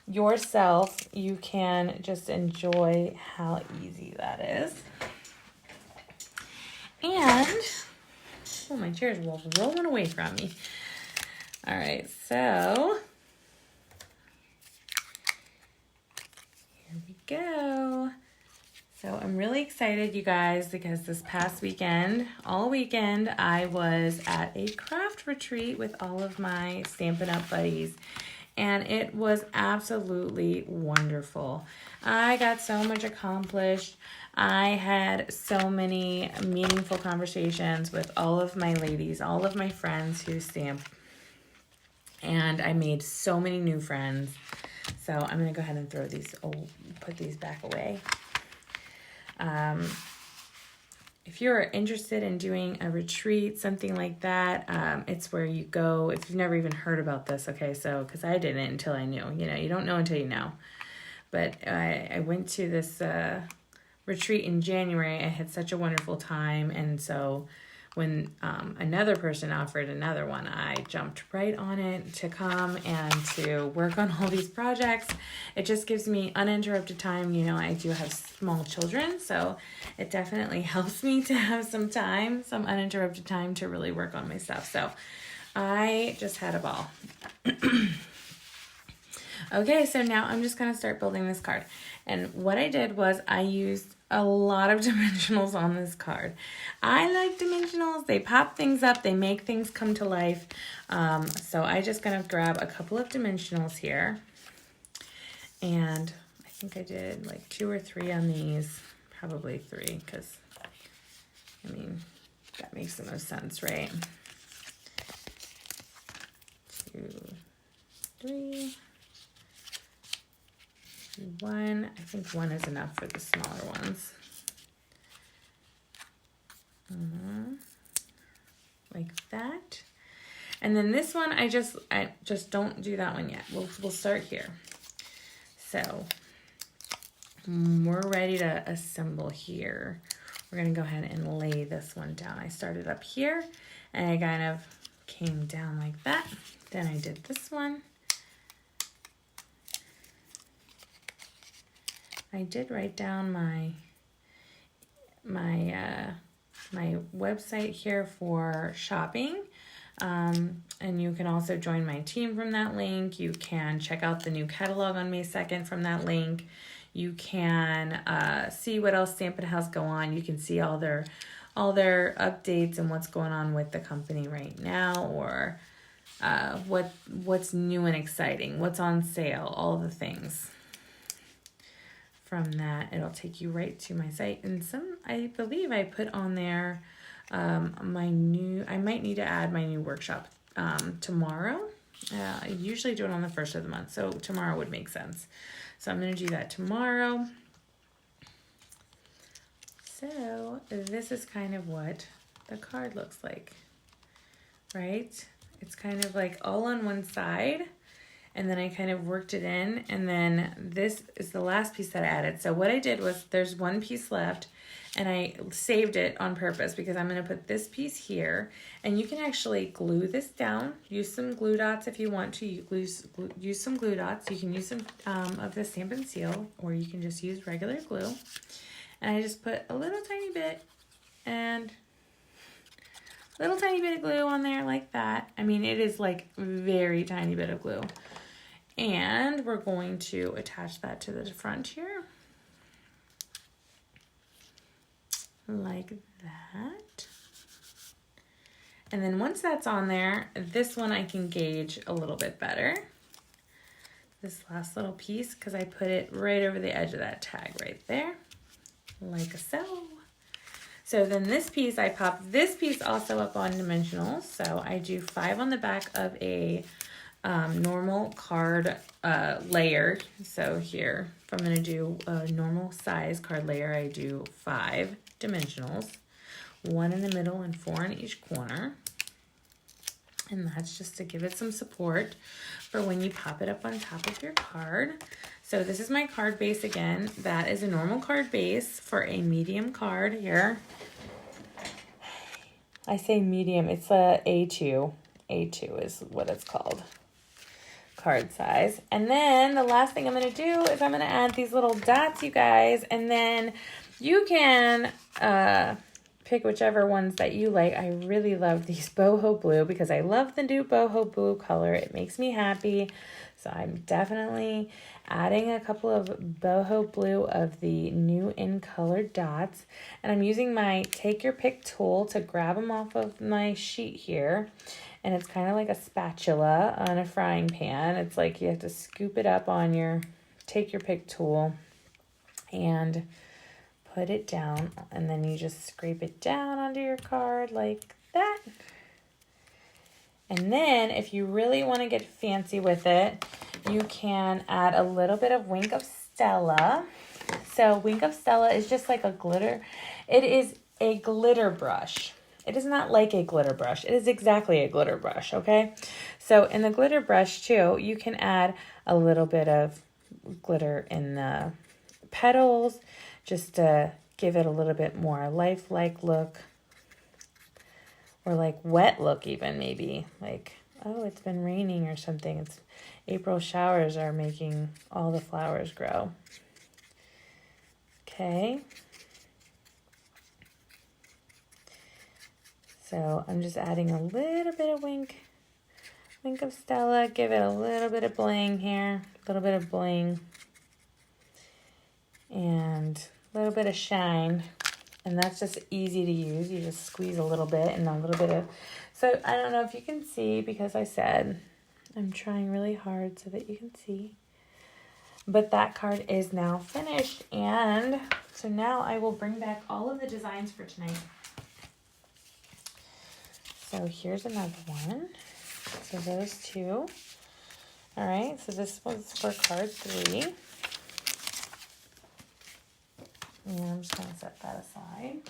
yourself. You can just enjoy how easy that is. And, oh, my chair is rolling away from me. All right, so here we go. So I'm really excited, you guys, because this past weekend, all weekend, I was at a craft retreat with all of my Stampin' Up buddies, and it was absolutely wonderful. I got so much accomplished. I had so many meaningful conversations with all of my ladies, all of my friends who stamp, and I made so many new friends. So I'm going to go ahead and put these back away. If you're interested in doing a retreat, something like that, it's where you go, if you've never even heard about this, okay, so, because I didn't until I knew, you don't know until you know, but I went to this retreat in January. I had such a wonderful time, and so when another person offered another one, I jumped right on it to come and to work on all these projects. It just gives me uninterrupted time. I do have small children, so it definitely helps me to have some uninterrupted time to really work on my stuff. So I just had a ball. Okay, so now I'm just going to start building this card. And what I did was I used a lot of dimensionals on this card. I like dimensionals. They pop things up. They make things come to life. So I'm just going to grab a couple of dimensionals here. And I think I did like 2 or 3 on these. Probably 3 because, that makes the most sense, right? 2, 3. 1. I think 1 is enough for the smaller ones. Like And then this one, I just don't do that one yet. We'll start here. So we're ready to assemble here. We're gonna go ahead and lay this one down. I started up here and I kind of came down like that. Then I did this one. I did write down my website here for shopping. And you can also join my team from that link. You can check out the new catalog on May 2nd from that link. You can see what else Stampin' has go on. You can see all their updates and what's going on with the company right now, or what's new and exciting, what's on sale, all the things. From that, it'll take you right to my site. And I believe I put on there I might need to add my new workshop tomorrow. I usually do it on the 1st of the month, so tomorrow would make sense. So I'm going to do that tomorrow. So this is kind of what the card looks like, right? It's kind of like all on one side, and then I kind of worked it in, and then this is the last piece that I added. So what I did was, there's one piece left, and I saved it on purpose because I'm going to put this piece here, and you can actually glue this down. Use some glue dots if you want to. Use some glue dots. You can use some of the Stampin' Seal, or you can just use regular glue. And I just put a little tiny bit and little tiny bit of glue on there like that. I mean, it is like very tiny bit of glue. And we're going to attach that to the front here. Like that. And then once that's on there, this one I can gauge a little bit better. This last little piece, because I put it right over the edge of that tag right there, like so. So then this piece, I pop this piece also up on dimensionals. So I do 5 on the back of a normal card layer. So here, if I'm going to do a normal size card layer, I do 5 dimensionals, 1 in the middle and 4 in each corner. And that's just to give it some support for when you pop it up on top of your card. So this is my card base again. That is a normal card base for a medium card here. I say medium, it's a A2. A2 is what it's called. Card size. And then the last thing I'm going to do is I'm going to add these little dots, you guys, and then you can pick whichever ones that you like. I really love these boho blue because I love the new boho blue color. It makes me happy. So I'm definitely adding a couple of boho blue of the new in color dots. And I'm using my take your pick tool to grab them off of my sheet here. And it's kind of like a spatula on a frying pan. It's like you have to scoop it up on your take your pick tool and put it down. And then you just scrape it down onto your card like that. And then if you really want to get fancy with it, you can add a little bit of Wink of Stella. So Wink of Stella is just like a glitter. It is a glitter brush. It is not like a glitter brush. It is exactly a glitter brush, okay? So in the glitter brush too, you can add a little bit of glitter in the petals just to give it a little bit more lifelike look, or like wet look even maybe. Like, oh, it's been raining or something. It's April showers are making all the flowers grow. Okay. So I'm just adding a little bit of Wink of Stella, give it a little bit of bling here, a little bit of bling, and a little bit of shine. And that's just easy to use. You just squeeze a little bit and a little bit of, so I don't know if you can see because I said I'm trying really hard so that you can see. But that card is now finished. And so now I will bring back all of the designs for tonight. So here's another one. So those two. All right, so this was for card 3. And I'm just going to set that aside.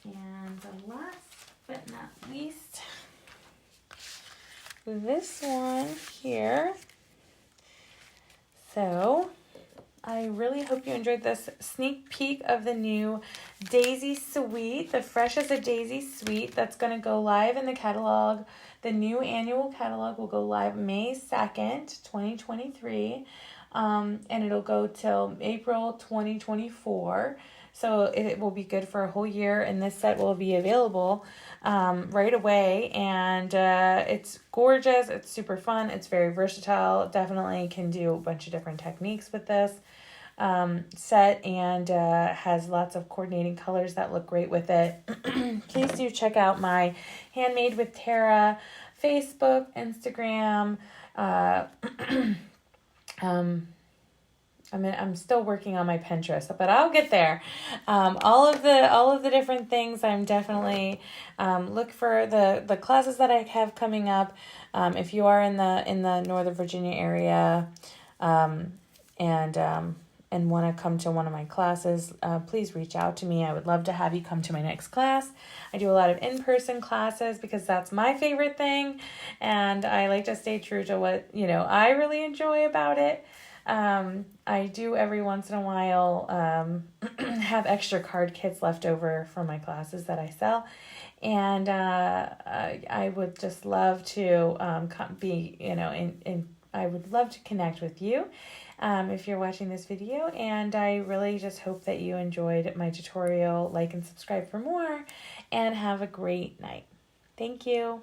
And the last but not least this one here. So I really hope you enjoyed this sneak peek of the new Daisy Suite, the Fresh as a Daisy Suite that's going to go live in the catalog. The new annual catalog will go live May 2nd, 2023, and it'll go till April 2024. So it will be good for a whole year, and this set will be available right away, and it's gorgeous, it's super fun, it's very versatile, definitely can do a bunch of different techniques with this set, and has lots of coordinating colors that look great with it. Please do check out my Handmade with Tara Facebook, Instagram. I'm still working on my Pinterest, but I'll get there. All of the different things. I'm definitely look for the classes that I have coming up. If you are in the Northern Virginia area, and want to come to one of my classes, please reach out to me. I would love to have you come to my next class. I do a lot of in-person classes because that's my favorite thing, and I like to stay true to what I really enjoy about it. I do every once in a while have extra card kits left over from my classes that I sell, and I would just love to I would love to connect with you if you're watching this video, and I really just hope that you enjoyed my tutorial. Like and subscribe for more, and have a great night. Thank you.